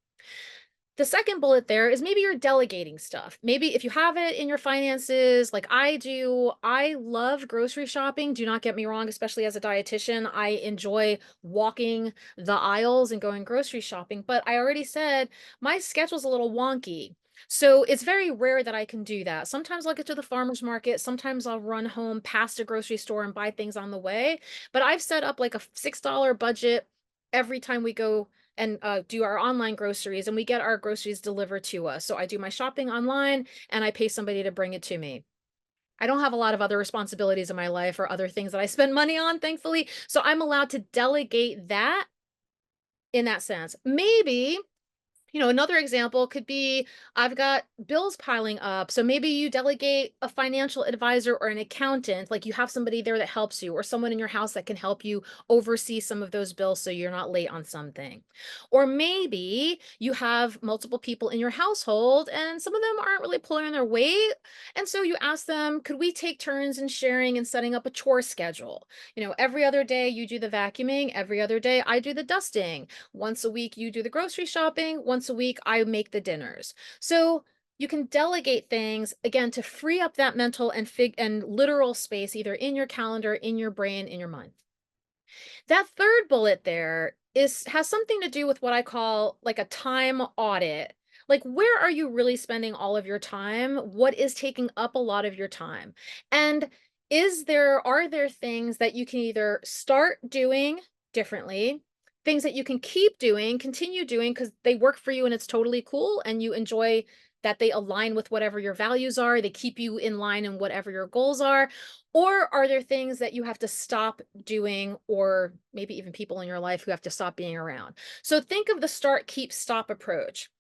The second bullet there is maybe you're delegating stuff. Maybe if you have it in your finances, like I do, I love grocery shopping. Do not get me wrong, especially as a dietitian. I enjoy walking the aisles and going grocery shopping. But I already said my schedule's a little wonky. So it's very rare that I can do that. Sometimes I'll get to the farmer's market. Sometimes I'll run home past a grocery store and buy things on the way. But I've set up like a $6 budget every time we go and do our online groceries, and we get our groceries delivered to us. So I do my shopping online and I pay somebody to bring it to me. I don't have a lot of other responsibilities in my life or other things that I spend money on, thankfully. So I'm allowed to delegate that in that sense. Maybe another example could be I've got bills piling up. So maybe you delegate a financial advisor or an accountant, like you have somebody there that helps you, or someone in your house that can help you oversee some of those bills so you're not late on something. Or maybe you have multiple people in your household and some of them aren't really pulling their weight. And so you ask them, could we take turns in sharing and setting up a chore schedule? Every other day you do the vacuuming, every other day I do the dusting. Once a week, you do the grocery shopping. Once a week, I make the dinners. So you can delegate things again to free up that mental and literal space, either in your calendar, in your brain, in your mind. That third bullet there has something to do with what I call like a time audit. Like, where are you really spending all of your time? What is taking up a lot of your time? And are there things that you can either start doing differently, things that you can keep doing, continue doing because they work for you and it's totally cool and you enjoy that they align with whatever your values are, they keep you in line in whatever your goals are? Or are there things that you have to stop doing, or maybe even people in your life who have to stop being around? So think of the start, keep, stop approach.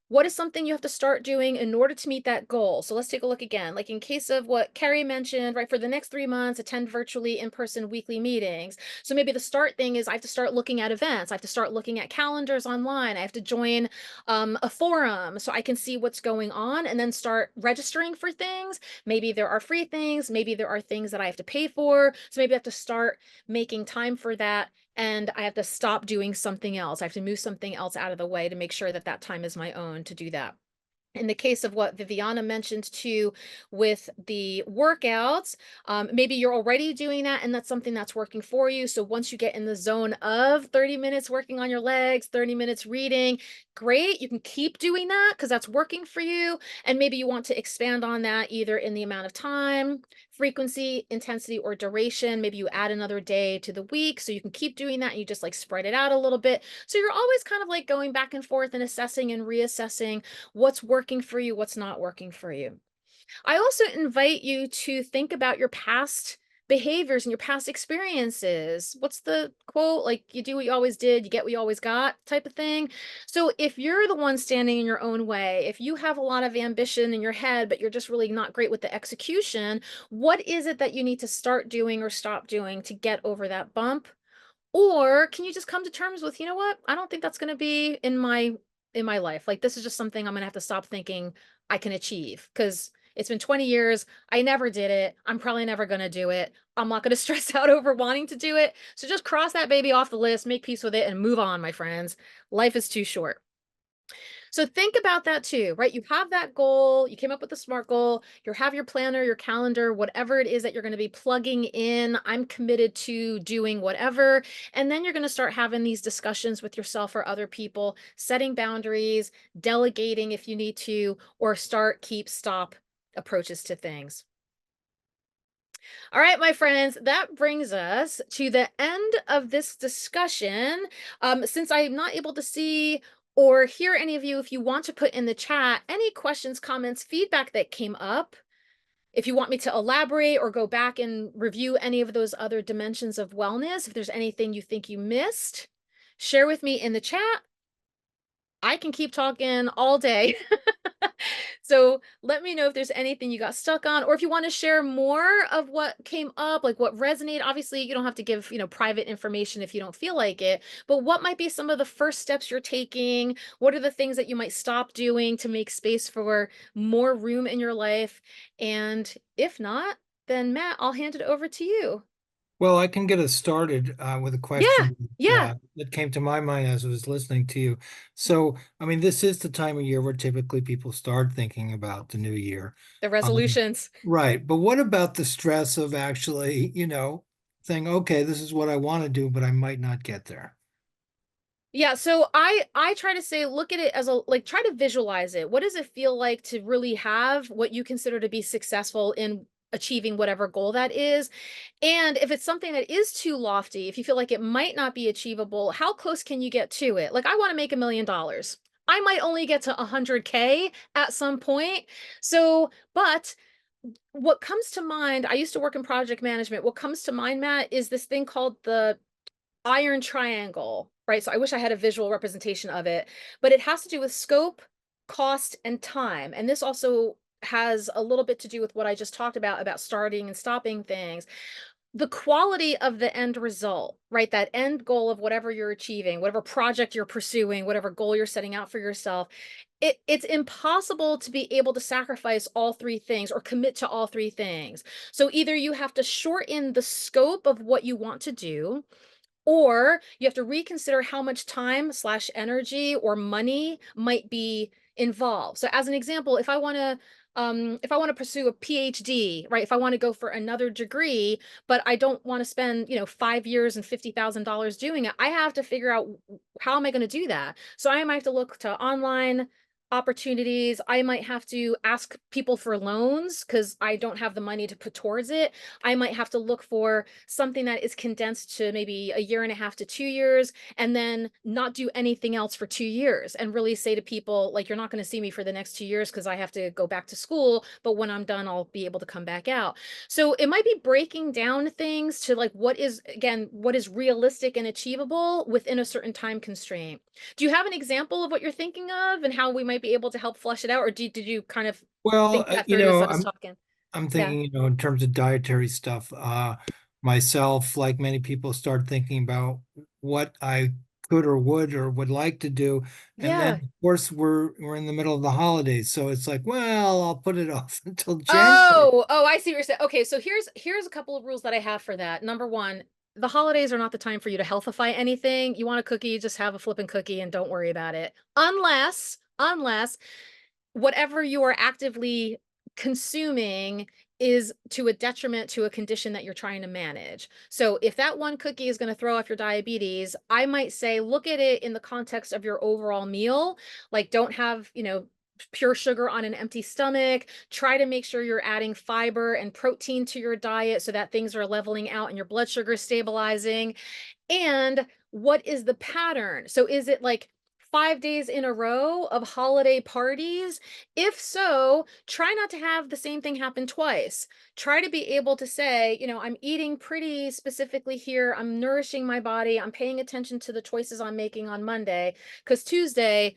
What is something you have to start doing in order to meet that goal? So let's take a look again. Like in case of what Carrie mentioned, right? For the next 3 months, attend virtually in-person weekly meetings. So maybe the start thing is I have to start looking at events. I have to start looking at calendars online. I have to join a forum so I can see what's going on and then start registering for things. Maybe there are free things. Maybe there are things that I have to pay for. So maybe I have to start making time for that, and I have to stop doing something else. I have to move something else out of the way to make sure that that time is my own to do that. In the case of what Viviana mentioned too with the workouts, maybe you're already doing that and that's something that's working for you. So once you get in the zone of 30 minutes working on your legs, 30 minutes reading, great. You can keep doing that because that's working for you. And maybe you want to expand on that either in the amount of time, frequency, intensity, or duration. Maybe you add another day to the week so you can keep doing that and you just like spread it out a little bit. So you're always kind of like going back and forth and assessing and reassessing what's working for you, what's not working for you. I also invite you to think about your past behaviors and your past experiences. What's the quote? Like, you do what you always did, you get what you always got, type of thing. So, if you're the one standing in your own way, if you have a lot of ambition in your head, but you're just really not great with the execution, what is it that you need to start doing or stop doing to get over that bump? Or can you just come to terms with, you know what? I don't think that's going to be in my life. Like this is just something I'm going to have to stop thinking I can achieve because it's been 20 years. I never did it. I'm probably never going to do it. I'm not going to stress out over wanting to do it. So just cross that baby off the list, make peace with it and move on, my friends. Life is too short. So think about that too, right? You have that goal, you came up with a SMART goal, you have your planner, your calendar, whatever it is that you're going to be plugging in. I'm committed to doing whatever. And then you're going to start having these discussions with yourself or other people, setting boundaries, delegating if you need to, or start, keep, stop approaches to things. All right, my friends, that brings us to the end of this discussion. Since I'm not able to see or hear any of you, if you want to put in the chat any questions, comments, feedback that came up, if you want me to elaborate or go back and review any of those other dimensions of wellness, if there's anything you think you missed, share with me in the chat. I can keep talking all day. So let me know if there's anything you got stuck on, or if you want to share more of what came up, like what resonated. Obviously, you don't have to give, private information if you don't feel like it, but what might be some of the first steps you're taking? What are the things that you might stop doing to make space for more room in your life? And if not, then Matt, I'll hand it over to you. Well, I can get us started with a Yeah, question yeah, that came to my mind as I was listening to you. So, I mean, this is the time of year where typically people start thinking about the new year. the Um, resolutions. right. But what about the stress of actually, saying, okay, this is what I want to do, but I might not get there? Yeah, so I try to say look at it as a like try to visualize it. What does it feel like to really have what you consider to be successful in achieving whatever goal that is? And if it's something that is too lofty, if you feel like it might not be achievable, how close can you get to it? Like I want to make $1 million. I might only get to 100K at some point. So, but what comes to mind, I used to work in project management. What comes to mind, Matt, is this thing called the iron triangle, right? So I wish I had a visual representation of it, but it has to do with scope, cost, and time. And this also has a little bit to do with what I just talked about starting and stopping things. The quality of the end result, right? That end goal of whatever you're achieving, whatever project you're pursuing, whatever goal you're setting out for yourself. It's impossible to be able to sacrifice all three things or commit to all three things. So either you have to shorten the scope of what you want to do, or you have to reconsider how much time slash energy or money might be involved. So as an example, if I want to pursue a PhD, right? If I want to go for another degree, but I don't want to spend, 5 years and $50,000 doing it, I have to figure out how am I going to do that? So I might have to look to online opportunities. I might have to ask people for loans because I don't have the money to put towards it. I might have to look for something that is condensed to maybe a year and a half to 2 years, and then not do anything else for 2 years and really say to people, like, you're not going to see me for the next 2 years because I have to go back to school. But when I'm done, I'll be able to come back out. So it might be breaking down things to like what is, again, what is realistic and achievable within a certain time constraint. Do you have an example of what you're thinking of and how we might be able to help flesh it out? Or did you kind of Well, think that through as I was talking? I'm Yeah. thinking, in terms of dietary stuff, myself, like many people, start thinking about what I could or would like to do. And then Yeah. of course we're in the middle of the holidays. So it's like, well, I'll put it off until January. Oh, I see what you're saying. Okay, so here's a couple of rules that I have for that. Number one, the holidays are not the time for you to healthify anything. You want a cookie, just have a flippin' cookie and don't worry about it. Unless whatever you are actively consuming is to a detriment to a condition that you're trying to manage. So if that one cookie is going to throw off your diabetes, I might say look at it in the context of your overall meal. Like, don't have, pure sugar on an empty stomach. Try to make sure you're adding fiber and protein to your diet so that things are leveling out and your blood sugar is stabilizing. And what is the pattern? So is it like 5 days in a row of holiday parties? If so, try not to have the same thing happen twice. Try to be able to say, I'm eating pretty specifically here. I'm nourishing my body. I'm paying attention to the choices I'm making on Monday, because Tuesday,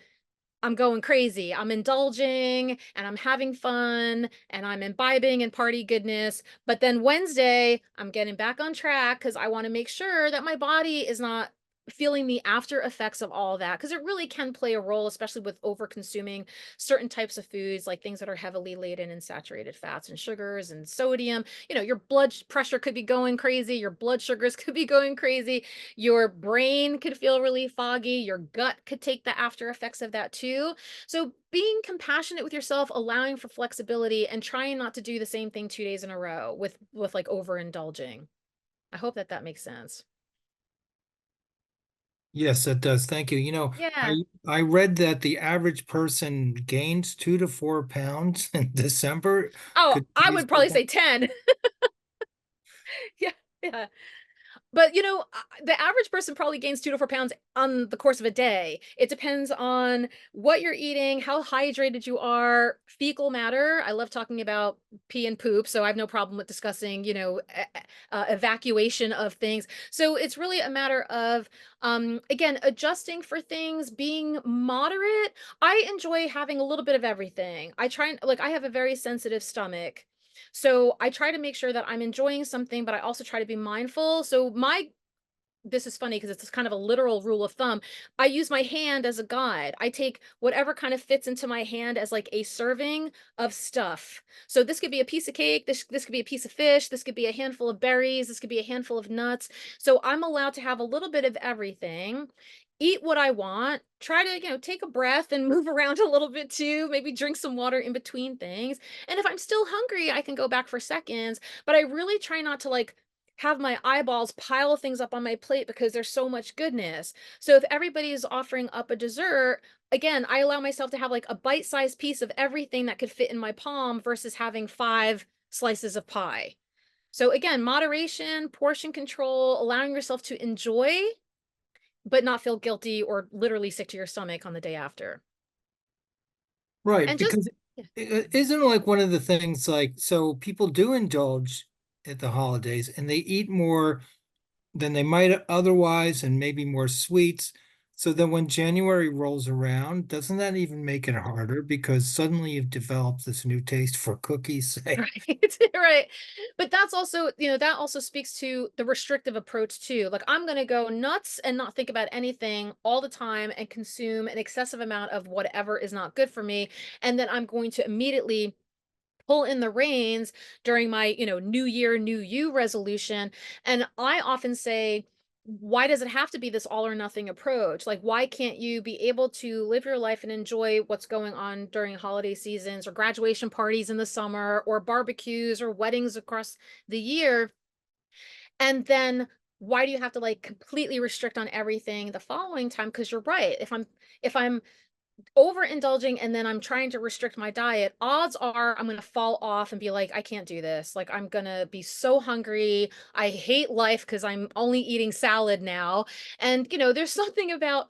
I'm going crazy. I'm indulging and I'm having fun and I'm imbibing in party goodness. But then Wednesday, I'm getting back on track because I want to make sure that my body is not feeling the after effects of all that, because it really can play a role, especially with over consuming certain types of foods, like things that are heavily laden in saturated fats and sugars and sodium. Your blood pressure could be going crazy, your blood sugars could be going crazy, your brain could feel really foggy, your gut could take the after effects of that too. So being compassionate with yourself, allowing for flexibility, and trying not to do the same thing 2 days in a row with like overindulging. I hope that that makes sense. Yes, that does. Thank you. Yeah. I read that the average person gains 2 to 4 pounds in December. Oh, Could you I please would break probably that? say 10. Yeah. Yeah. But the average person probably gains 2 to 4 pounds on the course of a day. It depends on what you're eating, how hydrated you are, fecal matter. I love talking about pee and poop, so I have no problem with discussing, evacuation of things. So it's really a matter of, again, adjusting for things, being moderate. I enjoy having a little bit of everything. I try and like I have a very sensitive stomach. So I try to make sure that I'm enjoying something, but I also try to be mindful. So this is funny because it's kind of a literal rule of thumb. I use my hand as a guide. I take whatever kind of fits into my hand as like a serving of stuff. So this could be a piece of cake, this could be a piece of fish, this could be a handful of berries, this could be a handful of nuts. So I'm allowed to have a little bit of everything. Eat what I want. Try to, take a breath and move around a little bit too. Maybe drink some water in between things. And if I'm still hungry, I can go back for seconds. But I really try not to like have my eyeballs pile things up on my plate because there's so much goodness. So if everybody is offering up a dessert, again, I allow myself to have like a bite-sized piece of everything that could fit in my palm versus having 5 slices of pie. So again, moderation, portion control, allowing yourself to enjoy, but not feel guilty or literally sick to your stomach on the day after. Right, And just, because yeah, isn't it like one of the things, like, so people do indulge at the holidays and they eat more than they might otherwise, and maybe more sweets. So then when January rolls around, doesn't that even make it harder because suddenly you've developed this new taste for cookies, say? right, right. But that's also, that also speaks to the restrictive approach too. Like, I'm going to go nuts and not think about anything all the time and consume an excessive amount of whatever is not good for me. And then I'm going to immediately pull in the reins during my, new year, new you resolution. And I often say, why does it have to be this all or nothing approach? Like, why can't you be able to live your life and enjoy what's going on during holiday seasons or graduation parties in the summer or barbecues or weddings across the year? And then why do you have to like completely restrict on everything the following time? Because you're right. If I'm overindulging and then I'm trying to restrict my diet, odds are I'm going to fall off and be like, I can't do this. Like, I'm going to be so hungry. I hate life because I'm only eating salad now. And, there's something about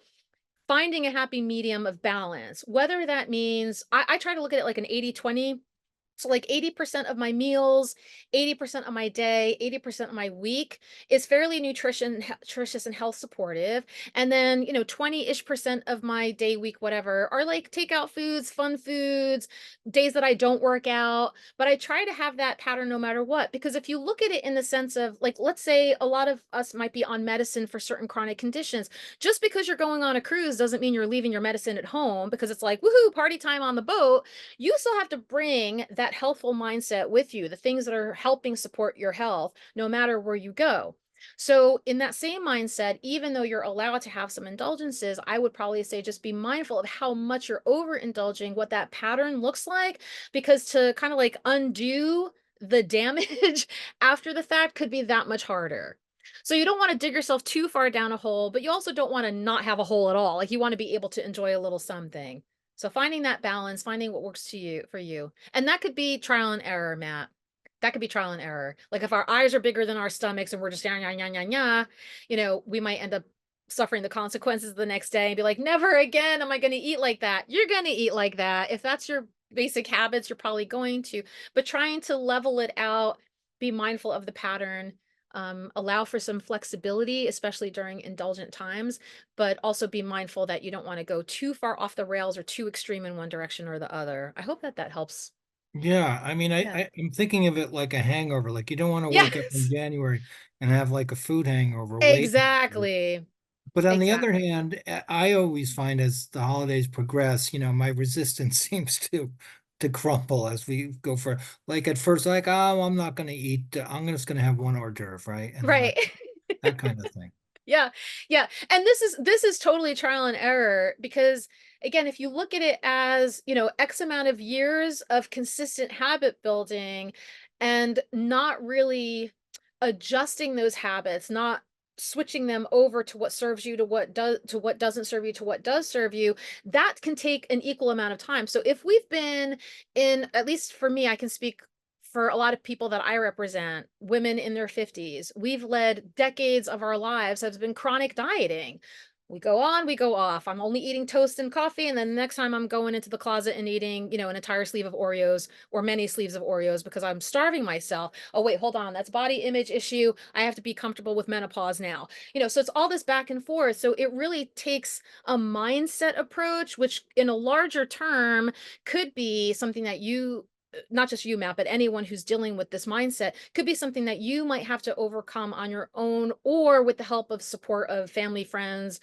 finding a happy medium of balance, whether that means I try to look at it like an 80-20. So like 80% of my meals, 80% of my day, 80% of my week is fairly nutritious and health supportive. And then, 20-ish percent of my day, week, whatever are like takeout foods, fun foods, days that I don't work out. But I try to have that pattern no matter what. Because if you look at it in the sense of like, let's say a lot of us might be on medicine for certain chronic conditions. Just because you're going on a cruise doesn't mean you're leaving your medicine at home because it's like, woohoo, party time on the boat. You still have to bring that healthful mindset with you, the things that are helping support your health, no matter where you go. So, in that same mindset, even though you're allowed to have some indulgences, I would probably say just be mindful of how much you're overindulging, what that pattern looks like, because to kind of like undo the damage after the fact could be that much harder. So, you don't want to dig yourself too far down a hole, but you also don't want to not have a hole at all. Like, you want to be able to enjoy a little something. So finding that balance, finding what works to you for you. And that could be trial and error, Matt. That could be trial and error. Like if our eyes are bigger than our stomachs and we're just yeah, yeah, yeah, yeah, yeah, we might end up suffering the consequences the next day and be like, never again am I going to eat like that. You're going to eat like that. If that's your basic habits, you're probably going to. But trying to level it out, be mindful of the pattern, allow for some flexibility, especially during indulgent times, but also be mindful that you don't want to go too far off the rails or too extreme in one direction or the other. I hope that that helps. Yeah, I mean, Yeah. I'm thinking of it like a hangover. Like you don't want to wake up in Yes, January and have like a food hangover late. exactly. But on the other Exactly. hand, I always find as the holidays progress, my resistance seems to crumble as we go for like at first, like, oh, I'm not going to eat. I'm just going to have one hors d'oeuvre, right? And then Right. that kind of thing. Yeah. Yeah. And this is totally trial and error because again, if you look at it as, X amount of years of consistent habit building and not really adjusting those habits, not switching them over to what serves you to what doesn't serve you to what does serve you, that can take an equal amount of time. So if we've been in, at least for me, I can speak for a lot of people that I represent, women in their 50s, we've led decades of our lives has been chronic dieting. We go on, we go off. I'm only eating toast and coffee, and then the next time I'm going into the closet and eating, an entire sleeve of Oreos or many sleeves of Oreos because I'm starving myself. Oh, wait, hold on. That's body image issue. I have to be comfortable with menopause now. So it's all this back and forth. So it really takes a mindset approach, which in a larger term could be something that you not just you, Matt, but anyone who's dealing with this mindset could be something that you might have to overcome on your own or with the help of support of family, friends,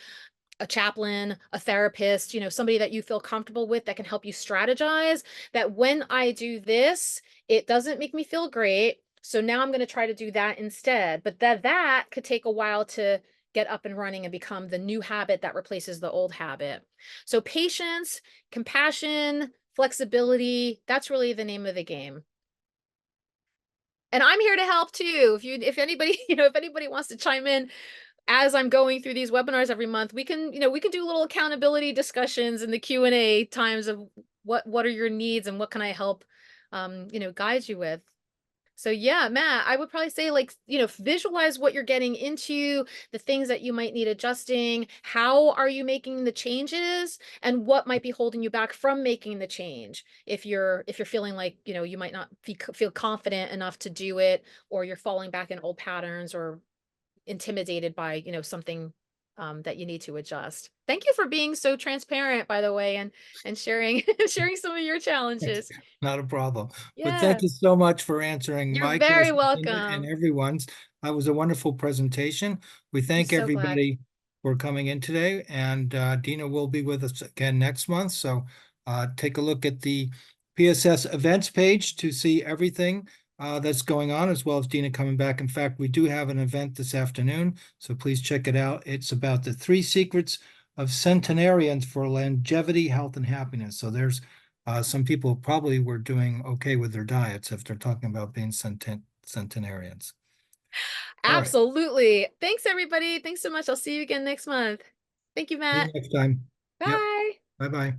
a chaplain, a therapist, somebody that you feel comfortable with that can help you strategize that when I do this, it doesn't make me feel great. So now I'm going to try to do that instead. But that could take a while to get up and running and become the new habit that replaces the old habit. So patience, compassion, flexibility, that's really the name of the game. And I'm here to help too. If anybody, if anybody wants to chime in as I'm going through these webinars every month, we can do little accountability discussions in the Q&A times of what are your needs and what can I help guide you with. So yeah, Matt, I would probably say like, visualize what you're getting into, the things that you might need adjusting, how are you making the changes, and what might be holding you back from making the change. If you're feeling like, you might not feel confident enough to do it, or you're falling back in old patterns or intimidated by, something that you need to adjust. Thank you for being so transparent, by the way, and sharing sharing some of your challenges. Not a problem. But thank Yeah, you so much for answering you're my very questions and welcome. everyone's. That was a wonderful presentation. We I'm thank so glad. everybody for coming in today, and Dina will be with us again next month. So take a look at the PSS events page to see everything that's going on, as well as Dina coming back. In fact, we do have an event this afternoon, so please check it out. It's about the 3 secrets of centenarians for longevity, health, and happiness. So there's some people probably were doing okay with their diets if they're talking about being centenarians. All right. Absolutely. Thanks, everybody. Thanks so much. I'll see you again next month. Thank you, See you Matt. next time. Yep. Bye. Bye-bye.